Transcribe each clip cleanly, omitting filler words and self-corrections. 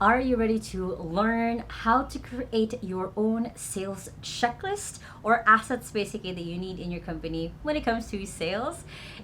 Are you ready to learn how to create your own sales checklist or assets basically that you need in your company when it comes to sales?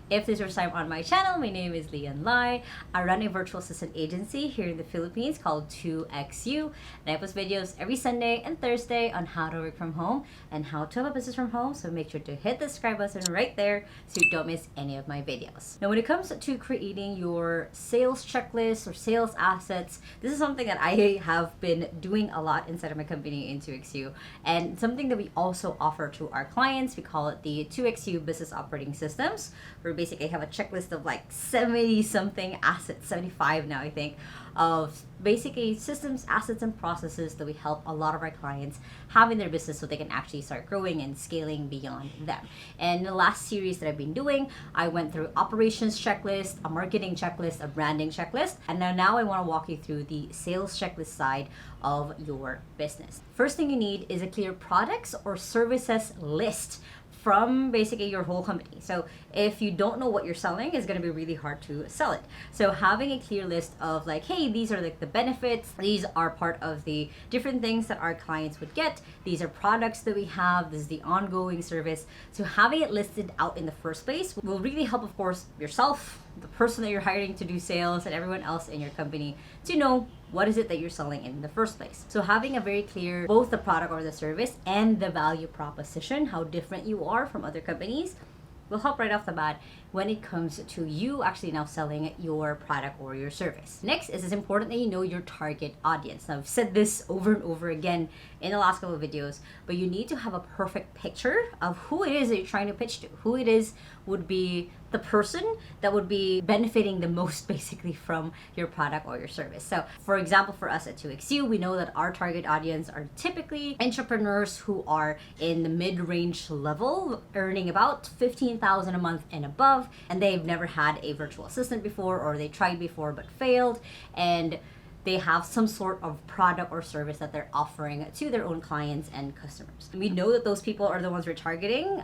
If this is your first time on my channel, my name is Lai. I run a virtual assistant agency here in the Philippines called 2XU, and I post videos every Sunday and Thursday on how to work from home and how to have a business from home. So make sure to hit the subscribe button right there so you don't miss any of my videos. Now, when it comes to creating your sales checklist or sales assets, this is something that I have been doing a lot inside of my company in 2XU, and something that we also offer to our clients. We call it the 2XU business operating systems, where basically have a checklist of like 70 something assets, 75 now I think, of basically systems, assets, and processes that we help a lot of our clients have in their business so they can actually start growing and scaling beyond them. And the last series that I've been doing, I went through operations checklist, a marketing checklist, a branding checklist, and now I want to walk you through the sales checklist side of your business. First thing you need is a clear products or services list from basically your whole company. So if you don't know what you're selling, it's going to be really hard to sell it. So having a clear list of like, hey, these are like the benefits, these are part of the different things that our clients would get, these are products that we have, this is the ongoing service. So having it listed out in the first place will really help, of course, yourself, the person that you're hiring to do sales, and everyone else in your company to know what is it that you're selling in the first place. So having a very clear, both the product or the service and the value proposition, how different you are from other companies, will help right off the bat when it comes to you actually now selling your product or your service. Next is it's important that you know your target audience. Now, I've said this over and over again in the last couple of videos, but you need to have a perfect picture of who it is that you're trying to pitch to, who it is would be the person that would be benefiting the most basically from your product or your service. So for example, for us at 2XU, we know that our target audience are typically entrepreneurs who are in the mid-range level, earning about 15,000 a month and above, and they've never had a virtual assistant before, or they tried before but failed, and they have some sort of product or service that they're offering to their own clients and customers. We know that those people are the ones we're targeting.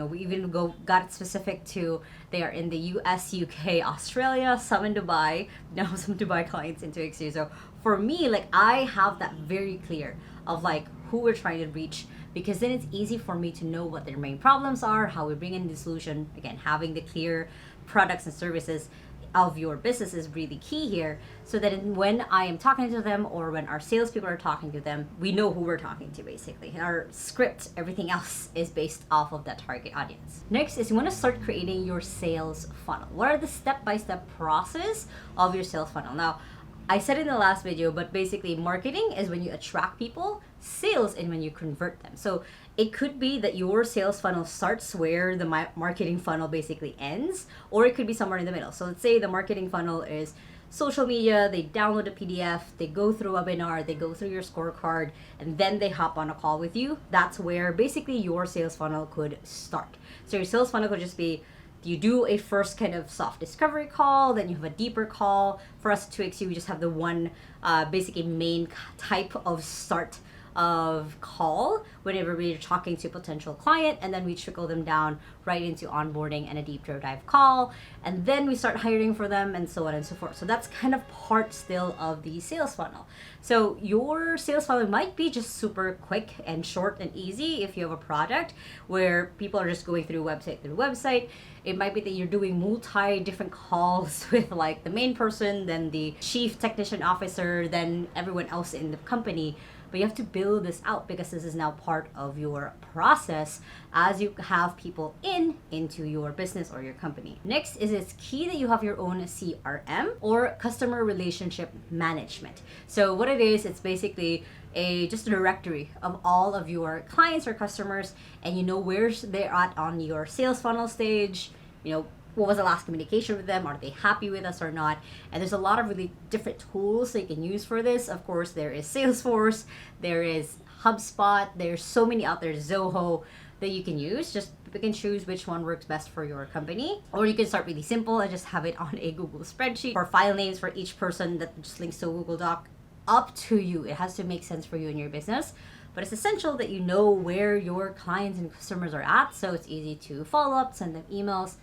We even got it specific to they are in the US, UK, Australia, some in Dubai, now some Dubai clients in 2XU. So for me, like, I have that very clear of like who we're trying to reach, because then it's easy for me to know what their main problems are, how we bring in the solution. Again, having the clear products and services of your business is really key here, so that when I am talking to them or when our salespeople are talking to them, we know who we're talking to basically. And our script, everything else is based off of that target audience. Next is you want to start creating your sales funnel. What are the step-by-step process of your sales funnel? Now, I said in the last video, but basically marketing is when you attract people, sales is when you convert them. So it could be that your sales funnel starts where the marketing funnel basically ends, or it could be somewhere in the middle. So let's say the marketing funnel is social media, they download a PDF, they go through a webinar, they go through your scorecard, and then they hop on a call with you. That's where basically your sales funnel could start. So your sales funnel could just be, you do a first kind of soft discovery call, then you have a deeper call. For us at 2XU, we just have the one basically main type of start of call whenever we're talking to a potential client, and then we trickle them down right into onboarding and a deeper dive call, and then we start hiring for them, and so on and so forth. So that's kind of part still of the sales funnel. So your sales funnel might be just super quick and short and easy if you have a product where people are just going through website. It might be that you're doing multi different calls with like the main person, then the chief technician officer, then everyone else in the company. But you have to build this out, because this is now part of your process as you have people into your business or your company. Next is it's key that you have your own CRM or customer relationship management. So what it is, it's basically just a directory of all of your clients or customers, and you know where they're at on your sales funnel stage. What was the last communication with them? Are they happy with us or not? And there's a lot of really different tools that you can use for this. Of course, there is Salesforce, there is HubSpot, there's so many out there, Zoho, that you can use. Just pick and choose which one works best for your company. Or you can start really simple and just have it on a Google spreadsheet, or file names for each person that just links to a Google Doc. Up to you. It has to make sense for you and your business. But it's essential that you know where your clients and customers are at, so it's easy to follow up, send them emails,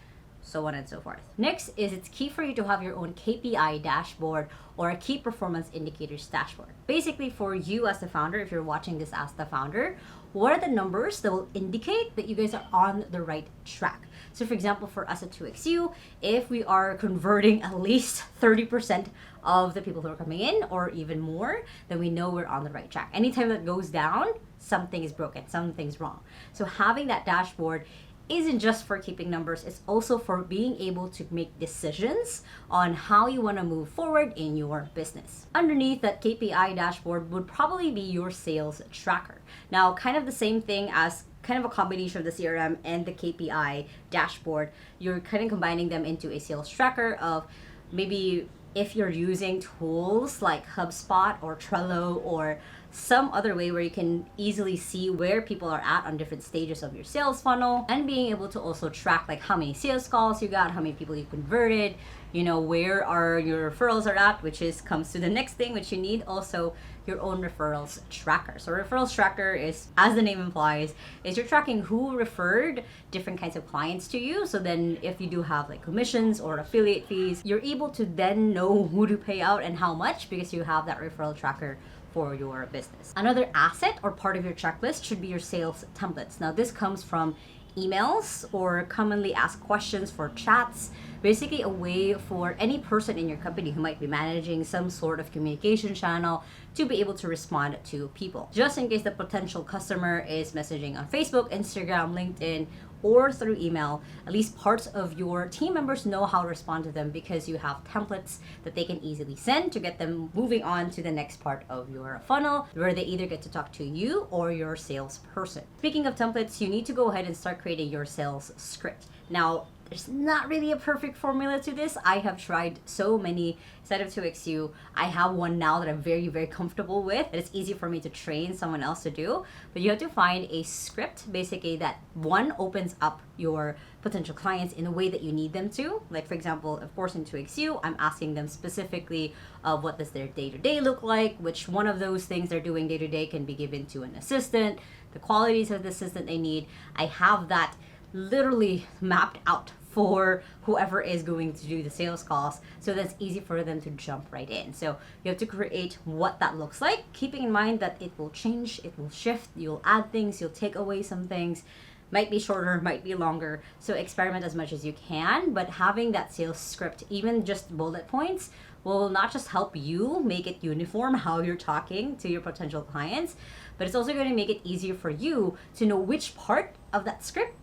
so on and so forth. Next is it's key for you to have your own KPI dashboard or a key performance indicators dashboard. Basically, for you as the founder, if you're watching this as the founder, what are the numbers that will indicate that you guys are on the right track? So for example, for us at 2XU, if we are converting at least 30% of the people who are coming in or even more, then we know we're on the right track. Anytime that goes down, something is broken, something's wrong. So having that dashboard isn't just for keeping numbers, it's also for being able to make decisions on how you want to move forward in your business. Underneath that KPI dashboard would probably be your sales tracker. Now, kind of the same thing as kind of a combination of the CRM and the KPI dashboard. You're kind of combining them into a sales tracker of maybe if you're using tools like HubSpot or Trello or some other way where you can easily see where people are at on different stages of your sales funnel, and being able to also track like how many sales calls you got, how many people you converted, you know, where are your referrals are at, which is comes to the next thing, which you need also your own referrals tracker. So referrals tracker is, as the name implies, is you're tracking who referred different kinds of clients to you. So then if you do have like commissions or affiliate fees, you're able to then know who to pay out and how much because you have that referral tracker for your business. Another asset or part of your checklist should be your sales templates. Now this comes from emails or commonly asked questions for chats, basically a way for any person in your company who might be managing some sort of communication channel to be able to respond to people. Just in case the potential customer is messaging on Facebook, Instagram, LinkedIn, or through email, at least parts of your team members know how to respond to them because you have templates that they can easily send to get them moving on to the next part of your funnel where they either get to talk to you or your salesperson. Speaking of templates, you need to go ahead and start creating your sales script. Now, there's not really a perfect formula to this. I have tried so many inside of 2XU. I have one now that I'm very, very comfortable with. It's easy for me to train someone else to do. But you have to find a script, basically, that one opens up your potential clients in a way that you need them to. Like, for example, of course, in 2XU, I'm asking them specifically what does their day-to-day look like, which one of those things they're doing day-to-day can be given to an assistant, the qualities of the assistant they need. I have that literally mapped out for whoever is going to do the sales calls, so that's easy for them to jump right in. So you have to create what that looks like, keeping in mind that it will change, it will shift, you'll add things, you'll take away some things, might be shorter, might be longer, so experiment as much as you can. But having that sales script, even just bullet points, will not just help you make it uniform how you're talking to your potential clients, but it's also going to make it easier for you to know which part of that script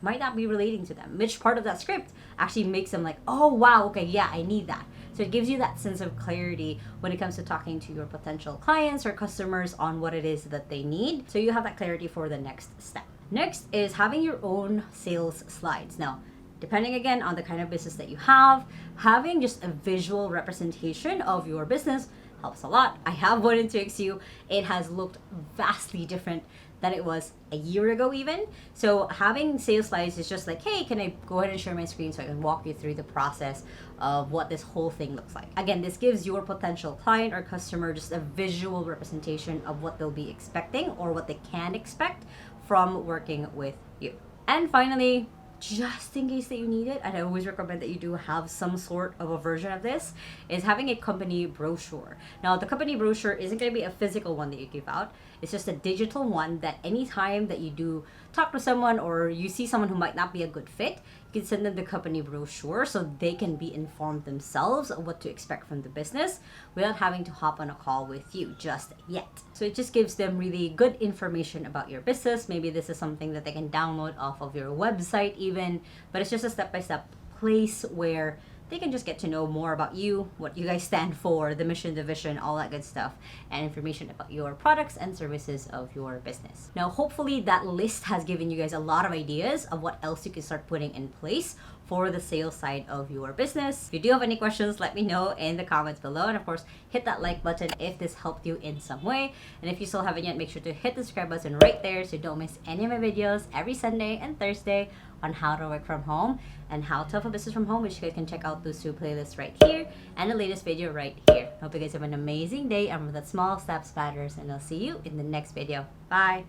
might not be relating to them, which part of that script actually makes them like, oh wow, okay, yeah, I need that. So it gives you that sense of clarity when it comes to talking to your potential clients or customers on what it is that they need, so you have that clarity for the next step. Next is having your own sales slides. Now, depending again on the kind of business that you have, having just a visual representation of your business helps a lot. I have one in 2XU. It has looked vastly different than it was a year ago even. So having sales slides is just like, hey, can I go ahead and share my screen so I can walk you through the process of what this whole thing looks like. Again, this gives your potential client or customer just a visual representation of what they'll be expecting or what they can expect from working with you. And finally, just in case that you need it, and I always recommend that you do have some sort of a version of this, is having a company brochure. Now, the company brochure isn't going to be a physical one that you give out. It's just a digital one that anytime that you do talk to someone or you see someone who might not be a good fit, you can send them the company brochure so they can be informed themselves of what to expect from the business without having to hop on a call with you just yet. So it just gives them really good information about your business. Maybe this is something that they can download off of your website even, but it's just a step-by-step place where they can just get to know more about you, what you guys stand for, the mission, the vision, all that good stuff, and information about your products and services of your business. Now, hopefully that list has given you guys a lot of ideas of what else you can start putting in place for the sales side of your business. If you do have any questions, let me know in the comments below. And of course, hit that like button if this helped you in some way. And if you still haven't yet, make sure to hit the subscribe button right there so you don't miss any of my videos every Sunday and Thursday on how to work from home and how to have a business from home, which you guys can check out those two playlists right here and the latest video right here. Hope you guys have an amazing day, and with that small steps matters, and I'll see you in the next video. Bye.